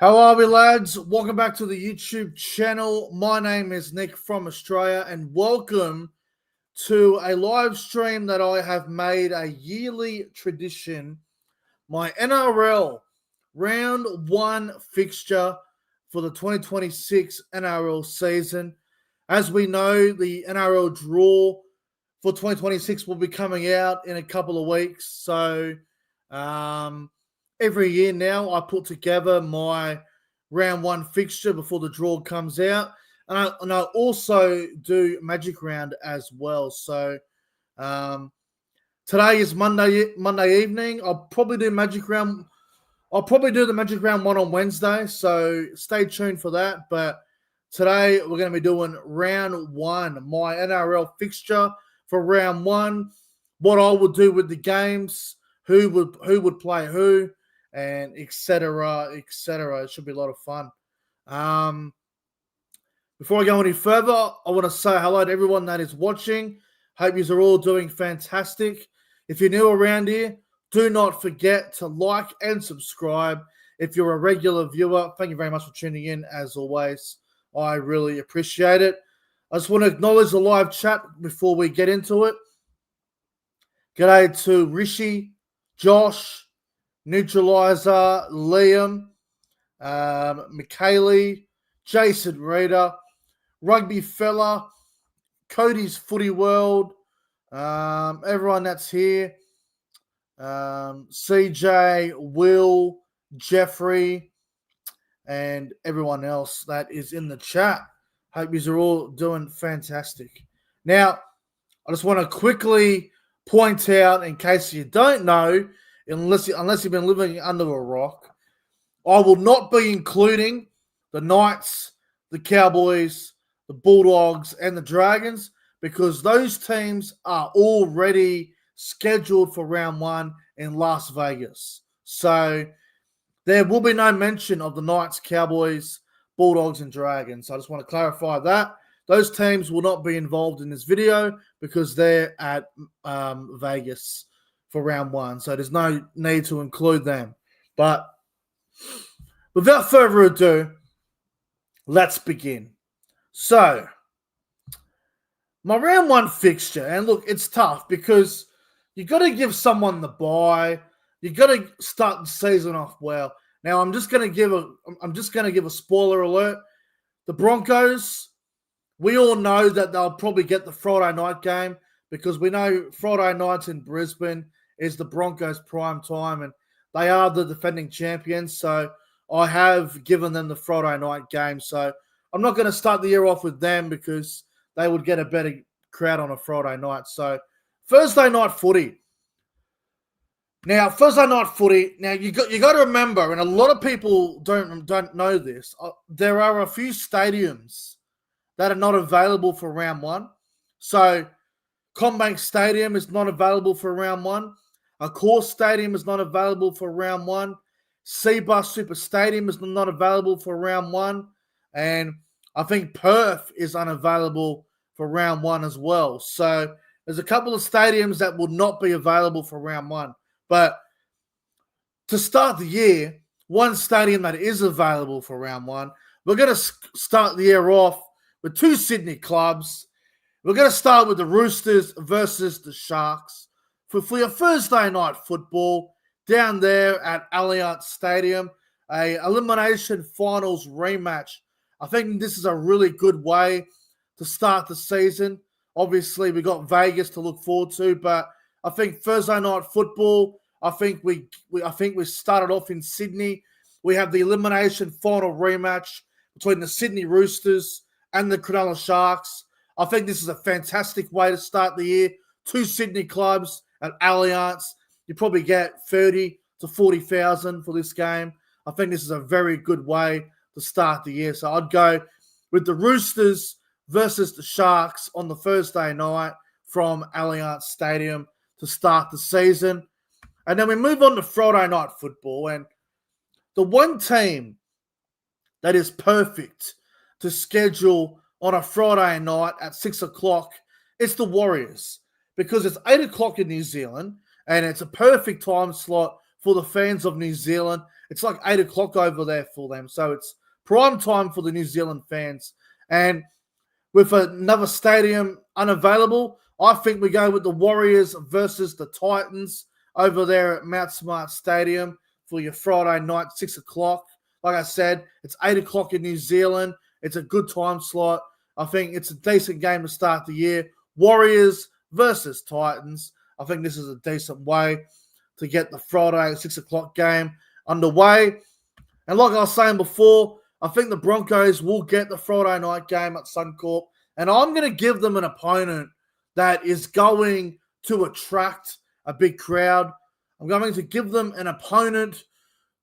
How are we, lads? Welcome back to the YouTube channel. My name is Nick from Australia, and welcome to a live stream that I have made a yearly tradition. My NRL Round 1 fixture for the 2026 NRL season. As we know, the NRL draw for 2026 will be coming out in a couple of weeks. So, every year now, I put together my round 1 fixture before the draw comes out. And I also do Magic Round as well. So today is Monday evening. I'll probably do Magic Round. I'll probably do the Magic Round 1 on Wednesday. So stay tuned for that. But today we're going to be doing round 1, my NRL fixture for round 1. What I would do with the games, who would play who, and etc. etc. It should be a lot of fun. Before I go any further, I want to say hello to everyone that is watching. Hope you are all doing fantastic. If you're new around here, do not forget to like and subscribe. If you're a regular viewer, thank you very much for tuning in. As always, I really appreciate it. I just want to acknowledge the live chat before we get into it. G'day to Rishi, Josh, Neutralizer, Liam, Michaeli, Jason Reader, Rugby Fella, Cody's Footy World, everyone that's here, CJ, Will, Jeffrey, and everyone else that is in the chat. Hope you are all doing fantastic. Now, I just want to quickly point out, in case you don't know, unless you've been living under a rock, I will not be including the Knights, the Cowboys, the Bulldogs, and the Dragons because those teams are already scheduled for round 1 in Las Vegas. So there will be no mention of the Knights, Cowboys, Bulldogs, and Dragons. So I just want to clarify that. Those teams will not be involved in this video because they're at Vegas for round 1. So there's no need to include them. But without further ado, let's begin. So, my round 1 fixture, and look, it's tough because you got to give someone the bye. You got to start the season off well. Now, I'm just going to give a spoiler alert. The Broncos, we all know that they'll probably get the Friday night game because we know Friday nights in Brisbane is the Broncos' prime time, and they are the defending champions. So I have given them the Friday night game. So I'm not going to start the year off with them because they would get a better crowd on a Friday night. So Thursday night footy. Now, you got to remember, and a lot of people don't know this, there are a few stadiums that are not available for round 1. So Combank Stadium is not available for round 1. Accor Stadium is not available for round 1. Seabus Super Stadium is not available for round 1. And I think Perth is unavailable for round 1 as well. So there's a couple of stadiums that will not be available for round 1. But to start the year, one stadium that is available for round 1, we're going to start the year off with 2 Sydney clubs. We're going to start with the Roosters versus the Sharks for your Thursday night football down there at Allianz Stadium, a elimination finals rematch. I think this is a really good way to start the season. Obviously, we got Vegas to look forward to, but I think Thursday night football, I think we started off in Sydney. We have the elimination final rematch between the Sydney Roosters and the Cronulla Sharks. I think this is a fantastic way to start the year. 2 Sydney clubs at Allianz. You probably get 30 to 40,000 for this game. I think this is a very good way to start the year. So I'd go with the Roosters versus the Sharks on the Thursday night from Allianz Stadium to start the season. And then we move on to Friday night football. And the one team that is perfect to schedule on a Friday night at 6 o'clock is the Warriors because it's 8 o'clock in New Zealand and it's a perfect time slot for the fans of New Zealand It's like 8 o'clock over there for them. So it's prime time for the New Zealand fans. And with another stadium unavailable, I think we go with the Warriors versus the Titans over there at Mount Smart Stadium for your Friday night, 6 o'clock. Like I said, it's 8 o'clock in New Zealand. It's a good time slot. I think it's a decent game to start the year. Warriors versus Titans. I think this is a decent way to get the Friday 6 o'clock game underway. And like I was saying before, I think the Broncos will get the Friday night game at Suncorp. And I'm going to give them an opponent that is going to attract a big crowd. I'm going to give them an opponent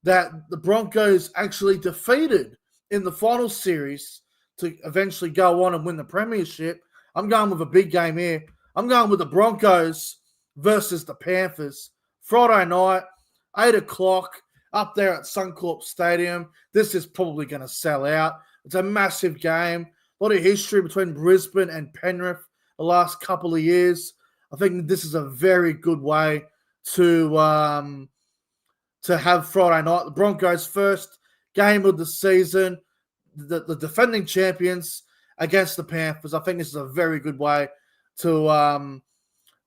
that the Broncos actually defeated in the final series to eventually go on and win the premiership. I'm going with a big game here. I'm going with the Broncos versus the Panthers. Friday night, 8 o'clock, up there at Suncorp Stadium. This is probably going to sell out. It's a massive game. A lot of history between Brisbane and Penrith the last couple of years. I think this is a very good way to have Friday night. The Broncos' first game of the season, the defending champions against the Panthers. I think this is a very good way to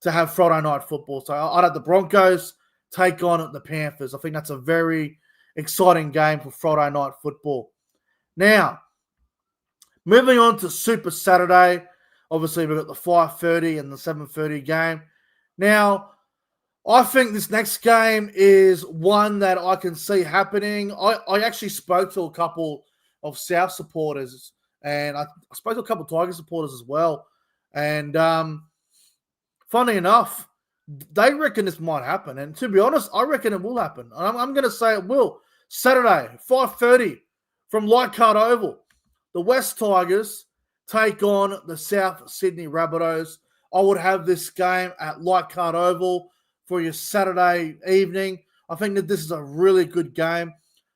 have Friday night football. So I'd have the Broncos take on the Panthers. I think that's a very exciting game for Friday night football. Now, moving on to Super Saturday. Obviously, we've got the 5:30 and the 7:30 game. Now, I think this next game is one that I can see happening. I actually spoke to a couple of South supporters, and I spoke to a couple of Tiger supporters as well. And funny enough, they reckon this might happen. And to be honest, I reckon it will happen. I'm going to say it will. Saturday, 5:30 from Leichhardt Oval. The West Tigers take on the South Sydney Rabbitohs. I would have this game at Leichhardt Oval for your Saturday evening. I think that this is a really good game.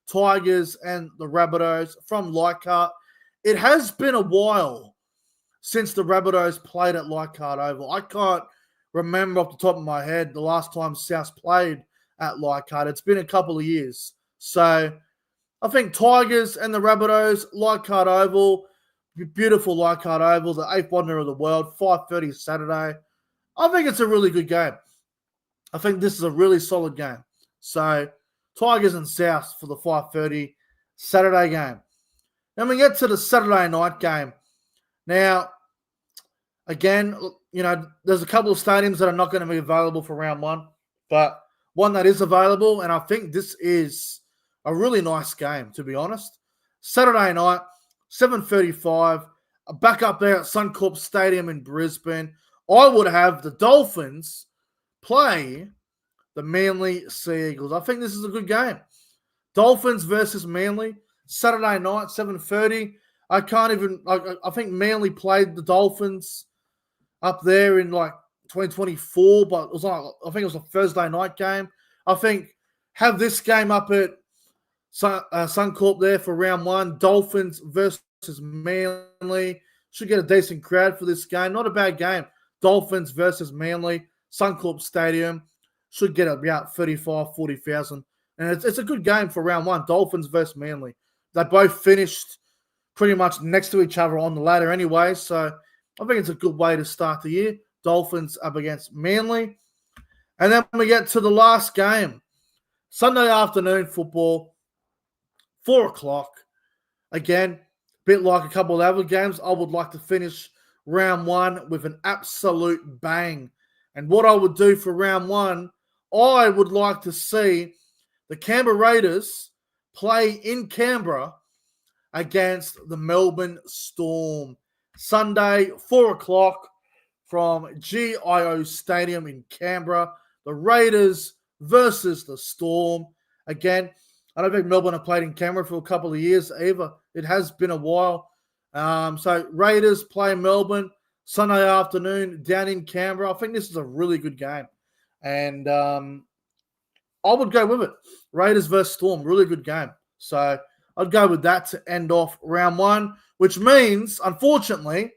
Tigers and the Rabbitohs from Leichhardt. It has been a while since the Rabbitohs played at Leichhardt Oval. I can't remember off the top of my head the last time South played at Leichhardt. It's been a couple of years. So I think Tigers and the Rabbitohs, Leichhardt Oval, beautiful Leichhardt Oval, the 8th wonder of the world, 5:30 Saturday. I think it's a really good game. I think this is a really solid game. So Tigers and South for the 5:30 Saturday game. Then we get to the Saturday night game. Now, again, there's a couple of stadiums that are not going to be available for round one, but one that is available, and I think this is a really nice game, to be honest. Saturday night, 7:35, back up there at Suncorp Stadium in Brisbane. I would have the Dolphins play the Manly Sea Eagles. I think this is a good game. Dolphins versus Manly, Saturday night, 7:30. I think Manly played the Dolphins up there in 2024, but I think it was a Thursday night game. I think have this game up at Suncorp there for round one. Dolphins versus Manly. Should get a decent crowd for this game. Not a bad game. Dolphins versus Manly. Suncorp Stadium. Should get about 35,000, 40,000. And it's a good game for round one. Dolphins versus Manly. They both finished pretty much next to each other on the ladder anyway. So I think it's a good way to start the year. Dolphins up against Manly. And then we get to the last game. Sunday afternoon football. 4 o'clock. Again, a bit like a couple of other games, I would like to finish round one with an absolute bang. And what I would do for round one, I would like to see the Canberra Raiders play in Canberra against the Melbourne Storm. Sunday, 4 o'clock from GIO Stadium in Canberra. The Raiders versus the Storm. Again, I don't think Melbourne have played in Canberra for a couple of years either. It has been a while. So Raiders play Melbourne Sunday afternoon down in Canberra. I think this is a really good game. And I would go with it. Raiders versus Storm, really good game. So I'd go with that to end off round one, which means, unfortunately,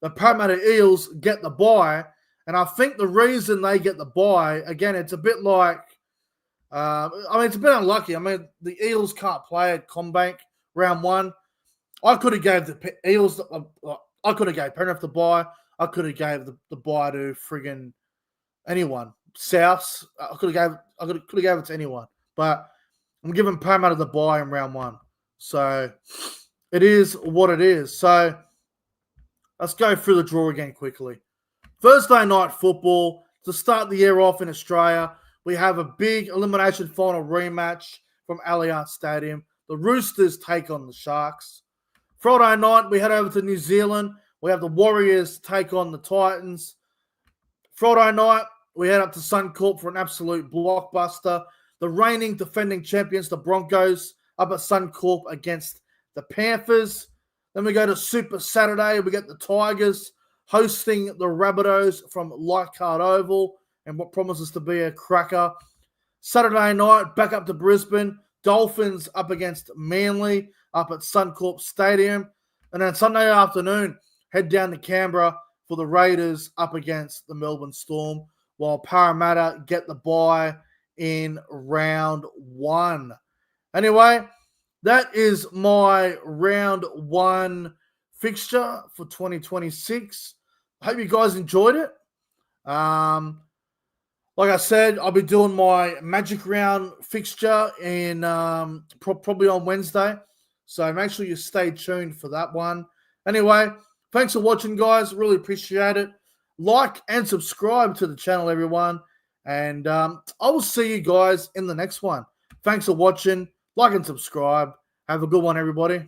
the Parramatta Eels get the bye. And I think the reason they get the bye, again, it's a bit like I mean, it's a bit unlucky. I mean, the Eels can't play at Combank round 1. I could have gave the Eels. I could have gave Penrith the bye. I could have gave the bye to friggin' anyone. Souths. I could have gave it to anyone. But I'm giving Parramatta the bye in round 1. So it is what it is. So let's go through the draw again quickly. Thursday night football to start the year off in Australia. We have a big elimination final rematch from Allianz Stadium. The Roosters take on the Sharks. Friday night, we head over to New Zealand. We have the Warriors take on the Titans. Friday night, we head up to Suncorp for an absolute blockbuster. The reigning defending champions, the Broncos, up at Suncorp against the Panthers. Then we go to Super Saturday. We get the Tigers hosting the Rabbitohs from Leichhardt Oval and what promises to be a cracker. Saturday night, back up to Brisbane. Dolphins up against Manly up at Suncorp Stadium. And then Sunday afternoon, head down to Canberra for the Raiders up against the Melbourne Storm, while Parramatta get the bye in round 1. Anyway, that is my round 1 fixture for 2026. I hope you guys enjoyed it. Like I said, I'll be doing my Magic Round fixture in probably on Wednesday. So make sure you stay tuned for that one. Anyway, thanks for watching, guys. Really appreciate it. Like and subscribe to the channel, everyone. And I will see you guys in the next one. Thanks for watching. Like and subscribe. Have a good one, everybody.